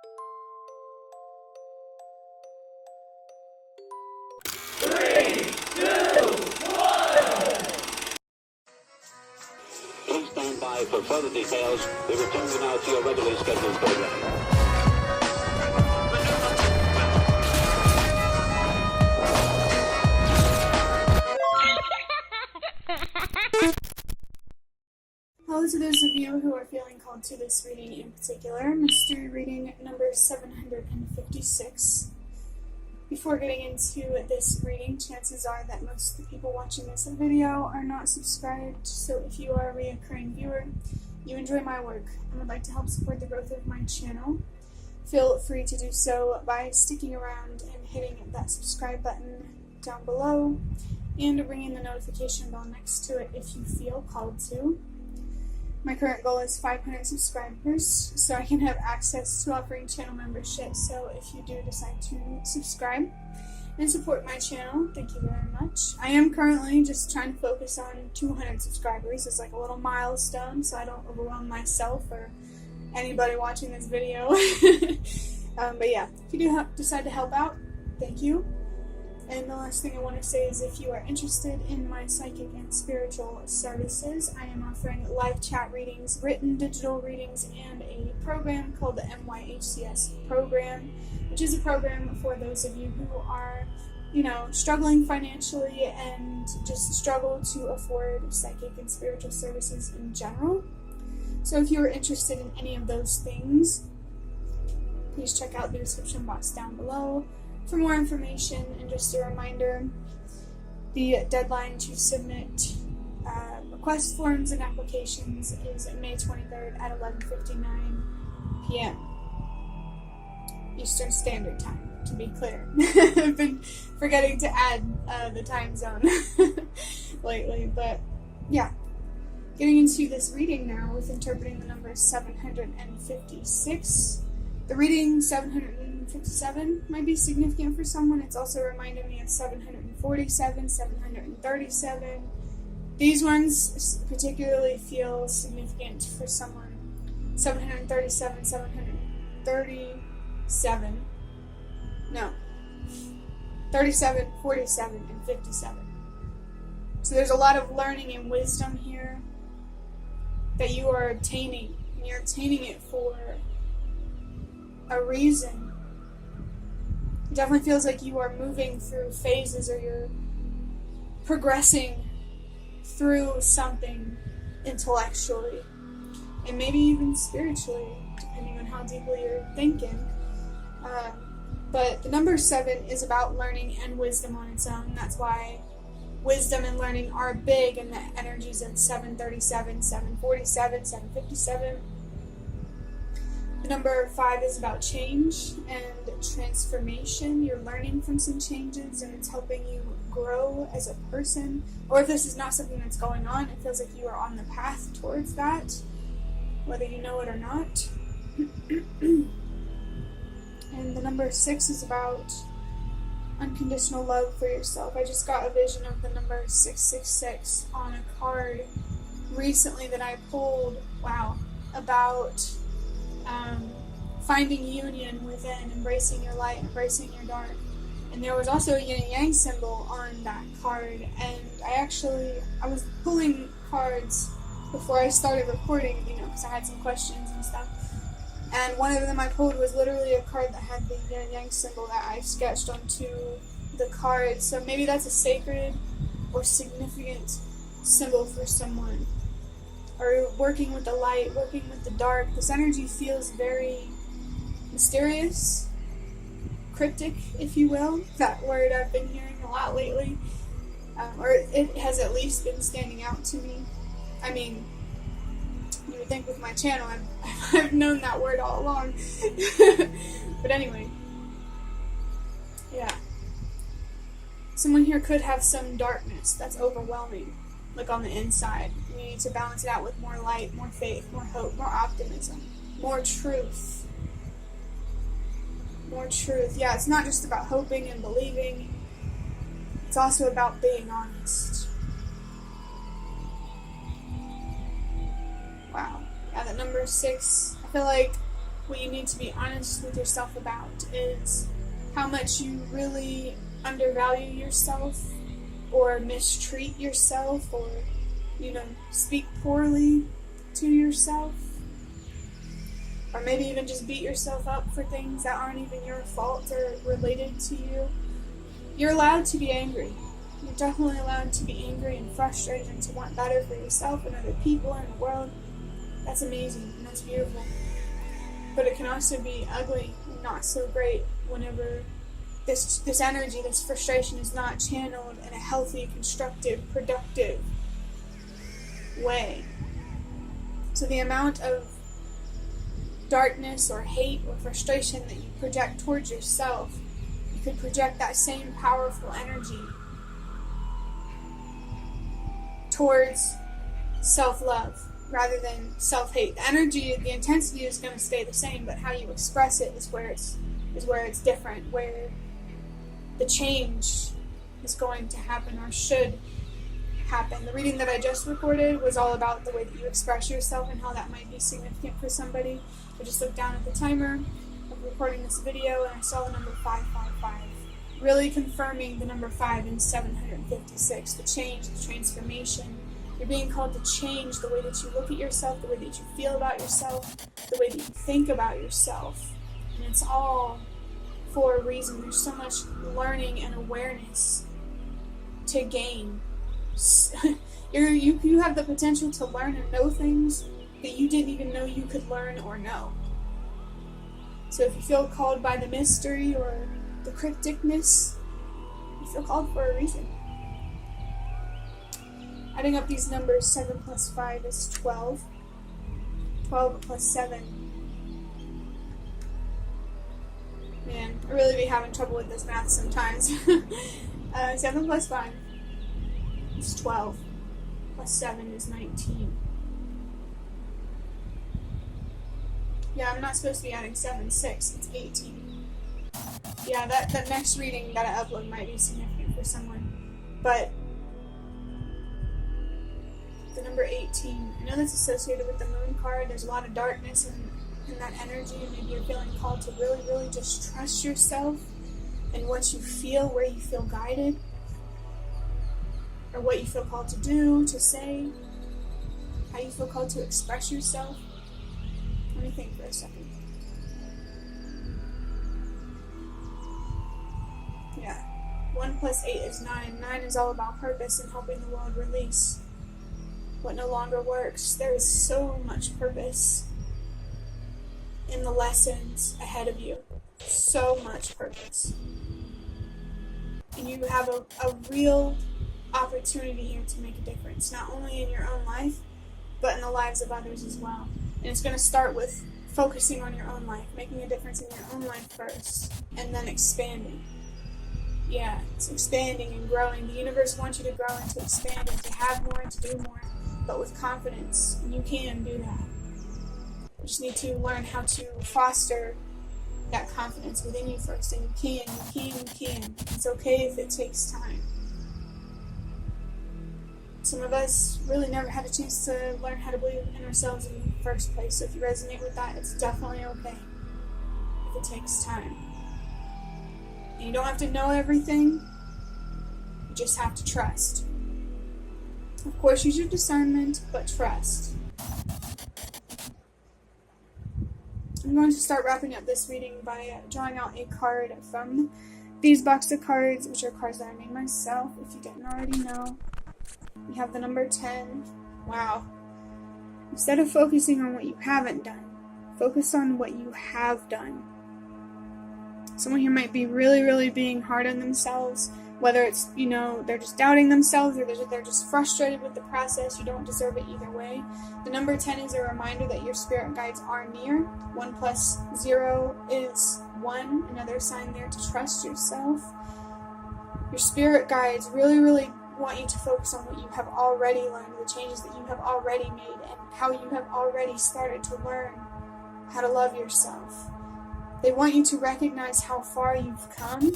Please stand by for further details. We return you now to your regularly scheduled program. Hello to those of you who are feeling called to this reading in particular, mystery reading number 756. Before getting into this reading, chances are that most of the people watching this video are not subscribed, so if you are a reoccurring viewer, you enjoy my work, and would like to help support the growth of my channel, feel free to do so by sticking around and hitting that subscribe button down below, and ringing the notification bell next to it if you feel called to. My current goal is 500 subscribers, so I can have access to offering channel membership, so if you do decide to subscribe and support my channel, thank you very much. I am currently just trying to focus on 200 subscribers. It's like a little milestone, so I don't overwhelm myself or anybody watching this video. But yeah, if you do decide to help out, thank you. And the last thing I want to say is if you are interested in my psychic and spiritual services, I am offering live chat readings, written digital readings, and a program called the myHCS program, which is a program for those of you who are, struggling financially and just struggle to afford psychic and spiritual services in general. So if you are interested in any of those things, please check out the description box down below for more information. And just a reminder, the deadline to submit request forms and applications is May 23rd at 11:59 p.m. Eastern Standard Time, to be clear. I've been forgetting to add the time zone lately, but yeah. Getting into this reading now with interpreting the number 756. The reading 757 might be significant for someone. It's also reminding me of 747, 737. These ones particularly feel significant for someone. 737, 737. No. 37, 47, and 57. So there's a lot of learning and wisdom here that you are obtaining. And you're obtaining it for a reason. It definitely feels like you are moving through phases, or you're progressing through something intellectually and maybe even spiritually, depending on how deeply you're thinking. But the number 7 is about learning and wisdom on its own. That's why wisdom and learning are big in the energies of 737, 747, 757. The number 5 is about change and transformation. You're learning from some changes, and it's helping you grow as a person. Or if this is not something that's going on, it feels like you are on the path towards that, whether you know it or not. And the number 6 is about unconditional love for yourself. I just got a vision of the number 666 on a card recently that I pulled, about finding union within, embracing your light, embracing your dark. And there was also a yin and yang symbol on that card, and I was pulling cards before I started recording, because I had some questions and stuff. And one of them I pulled was literally a card that had the yin and yang symbol that I sketched onto the card. So maybe that's a sacred or significant symbol for someone. Or working with the light, working with the dark. This energy feels very mysterious, cryptic, if you will. That word I've been hearing a lot lately. Or it has at least been standing out to me. I mean, you would think with my channel I've known that word all along. But anyway, yeah. Someone here could have some darkness that's overwhelming, like on the inside. You need to balance it out with more light, more faith, more hope, more optimism, more truth. More truth. Yeah, it's not just about hoping and believing. It's also about being honest. Wow. Yeah, that number 6. I feel like what you need to be honest with yourself about is how much you really undervalue yourself, or mistreat yourself, or, speak poorly to yourself, or maybe even just beat yourself up for things that aren't even your fault or related to you. You're allowed to be angry. You're definitely allowed to be angry and frustrated and to want better for yourself and other people in the world. That's amazing and that's beautiful. But it can also be ugly and not so great whenever this energy, this frustration is not channeled in a healthy, constructive, productive way. So the amount of darkness or hate or frustration that you project towards yourself, you could project that same powerful energy towards self-love rather than self-hate. The energy, the intensity is going to stay the same, but how you express it is where it's different, where the change is going to happen or should happen. The reading that I just recorded was all about the way that you express yourself and how that might be significant for somebody. I just looked down at the timer of recording this video and I saw the number 555, really confirming the number 5 in 756, the change, the transformation. You're being called to change the way that you look at yourself, the way that you feel about yourself, the way that you think about yourself. And it's all for a reason. There's so much learning and awareness to gain. You have the potential to learn and know things that you didn't even know you could learn or know. So if you feel called by the mystery or the crypticness, you feel called for a reason. Adding up these numbers, 7 plus 5 is 12. 12 plus 7. Man, I really be having trouble with this math sometimes. 7 plus 5 is 12. Plus 7 is 19. Yeah, I'm not supposed to be adding 7, 6. It's 18. Yeah, that next reading that I upload might be significant for someone. But the number 18, I know that's associated with the moon card. There's a lot of darkness in that energy, and maybe you're feeling called to really, really just trust yourself and what you feel, where you feel guided, or what you feel called to do, to say, how you feel called to express yourself. Let me think for a second. Yeah. 1 plus 8 is 9. 9 is all about purpose and helping the world release what no longer works. There is so much purpose in the lessons ahead of you. So much purpose. And you have a real opportunity here to make a difference, not only in your own life, but in the lives of others as well. And it's going to start with focusing on your own life, making a difference in your own life first, and then expanding. Yeah, it's expanding and growing. The universe wants you to grow and to expand and to have more and to do more, but with confidence. And you can do that. You just need to learn how to foster that confidence within you first. And you can. It's okay if it takes time. Some of us really never had a chance to learn how to believe in ourselves in the first place. So if you resonate with that, it's definitely okay if it takes time. And you don't have to know everything. You just have to trust. Of course, use your discernment, but trust. I'm going to start wrapping up this reading by drawing out a card from these box of cards, which are cards that I made myself, if you didn't already know. We have the number 10. Wow. Instead of focusing on what you haven't done, focus on what you have done. Someone here might be really, really being hard on themselves, whether it's, they're just doubting themselves or they're just frustrated with the process. You don't deserve it either way. The number 10 is a reminder that your spirit guides are near. 1 plus 0 is 1. Another sign there to trust yourself. Your spirit guides really, really want you to focus on what you have already learned, the changes that you have already made, and how you have already started to learn how to love yourself. They want you to recognize how far you've come,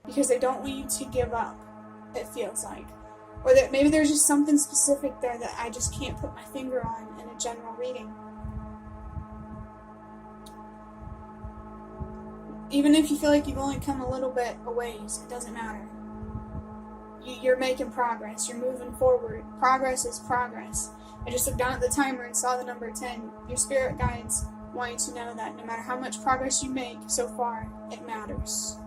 because they don't want you to give up, it feels like. Or that maybe there's just something specific there that I just can't put my finger on in a general reading. Even if you feel like you've only come a little bit a ways, it doesn't matter. You're making progress. You're moving forward. Progress is progress. I just looked down at the timer and saw the number 10. Your spirit guides want you to know that no matter how much progress you make so far, it matters.